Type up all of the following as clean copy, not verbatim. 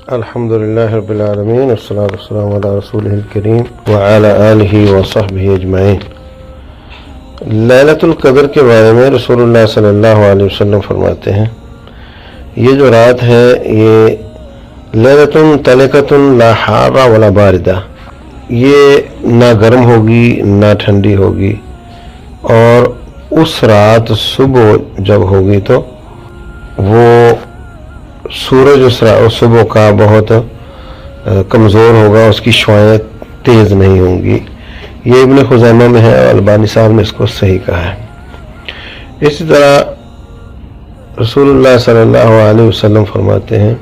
الحمدللہ رب العالمین والصلاة والسلام علی رسولہ الکریم وعلی آلہ وصحبہ اجمعین۔ لیلۃ القدر کے بارے میں رسول اللہ صلی اللہ علیہ وسلم فرماتے ہیں، یہ جو رات ہے یہ لیلۃ طلقۃ لا حارہ ولا باردہ، یہ نہ گرم ہوگی نہ ٹھنڈی ہوگی، اور اس رات صبح جب ہوگی تو وہ سورج اس صبح کا بہت کمزور ہوگا، اس کی شعاعیں تیز نہیں ہوں گی۔ یہ ابن خزیمہ میں ہے، البانی صاحب نے اس کو صحیح کہا ہے۔ اسی طرح رسول اللہ صلی اللہ علیہ وسلم فرماتے ہیں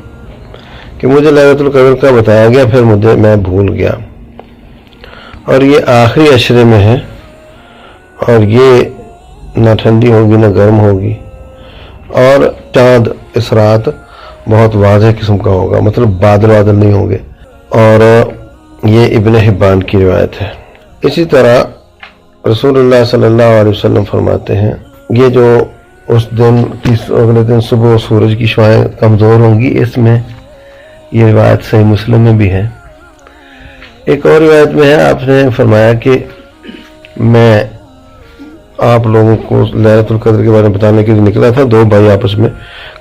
کہ مجھے لیلۃ القدر کا بتایا گیا، پھر میں بھول گیا، اور یہ آخری عشرے میں ہے، اور یہ نہ ٹھنڈی ہوگی نہ گرم ہوگی، اور چاند اس رات بہت واضح قسم کا ہوگا، مطلب بادل نہیں ہوں گے، اور یہ ابن حبان کی روایت ہے۔ اسی طرح رسول اللہ صلی اللہ علیہ وسلم فرماتے ہیں یہ جو اس دن اگلے دن صبح سورج کی شعاعیں کمزور ہوں گی، اس میں یہ روایت صحیح مسلم میں بھی ہے۔ ایک اور روایت میں ہے، آپ نے فرمایا کہ میں آپ لوگوں کو لیلۃ القدر کے بارے میں بتانے کے لیے نکلا تھا، دو بھائی آپس میں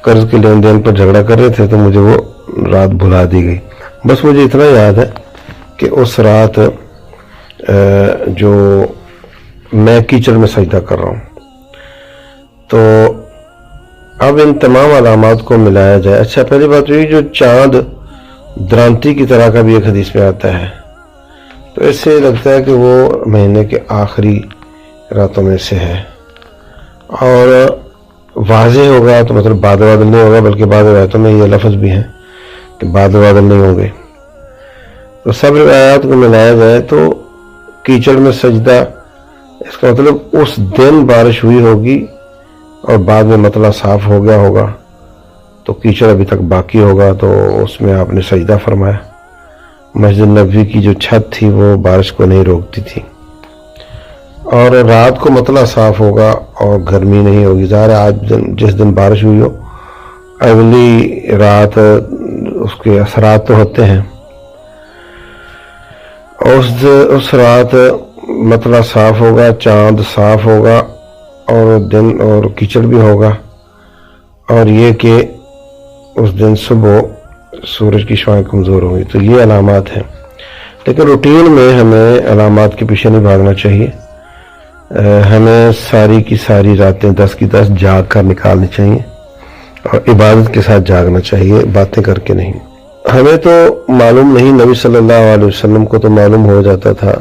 قرض کے لین دین پر جھگڑا کر رہے تھے، تو مجھے وہ رات بھلا دی گئی۔ بس مجھے اتنا یاد ہے کہ اس رات جو میں کیچڑ میں سجدہ کر رہا ہوں، تو اب ان تمام علامات کو ملایا جائے۔ اچھا، پہلی بات یہ جو چاند درانتی کی طرح کا بھی ایک حدیث میں آتا ہے، تو اس سے لگتا ہے کہ وہ مہینے کے آخری راتوں میں سے ہے، اور واضح ہوگا تو مطلب بادل نہیں ہوگا، بلکہ بعض روایتوں میں یہ لفظ بھی ہے کہ بادل نہیں ہوں گے۔ تو سب روایات کو ملایا جائے تو کیچڑ میں سجدہ، اس کا مطلب اس دن بارش ہوئی ہوگی اور بعد میں مطلع صاف ہو گیا ہوگا، تو کیچڑ ابھی تک باقی ہوگا، تو اس میں آپ نے سجدہ فرمایا۔ مسجد نبوی کی جو چھت تھی وہ بارش کو نہیں روکتی تھی، اور رات کو مطلع صاف ہوگا اور گرمی نہیں ہوگی۔ ظاہر ہے آج جس دن بارش ہوئی ہو، اگلی رات اس کے اثرات تو ہوتے ہیں، اس رات مطلع صاف ہوگا، چاند صاف ہوگا، اور دن اور کیچڑ بھی ہوگا، اور یہ کہ اس دن صبح سورج کی شعاعیں کمزور ہوگی۔ تو یہ علامات ہیں، لیکن روٹین میں ہمیں علامات کے پیچھے نہیں بھاگنا چاہیے، ہمیں ساری کی ساری راتیں 10 کی 10 جاگ کر نکالنی چاہیے، اور عبادت کے ساتھ جاگنا چاہیے، باتیں کر کے نہیں۔ ہمیں تو معلوم نہیں، نبی صلی اللہ علیہ وسلم کو تو معلوم ہو جاتا تھا،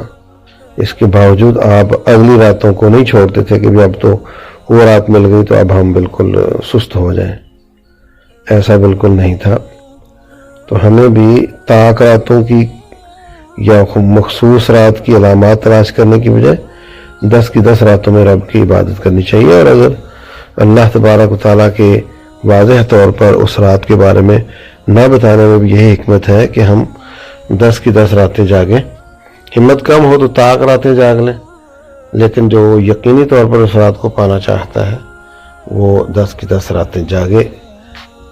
اس کے باوجود آپ اگلی راتوں کو نہیں چھوڑتے تھے کہ اب تو وہ رات مل گئی تو اب ہم بالکل سست ہو جائیں، ایسا بالکل نہیں تھا۔ تو ہمیں بھی طاق راتوں کی یا مخصوص رات کی علامات تلاش کرنے کی بجائے 10 کی 10 راتوں میں رب کی عبادت کرنی چاہیے، اور اگر اللہ تبارک و تعالیٰ کے واضح طور پر اس رات کے بارے میں نہ بتانے میں بھی یہی حکمت ہے کہ ہم 10 کی 10 راتیں جاگیں۔ ہمت کم ہو تو طاق راتیں جاگ لیں، لیکن جو یقینی طور پر اس رات کو پانا چاہتا ہے وہ 10 کی 10 راتیں جاگے،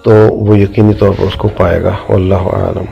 تو وہ یقینی طور پر اس کو پائے گا۔ واللہ اعلم۔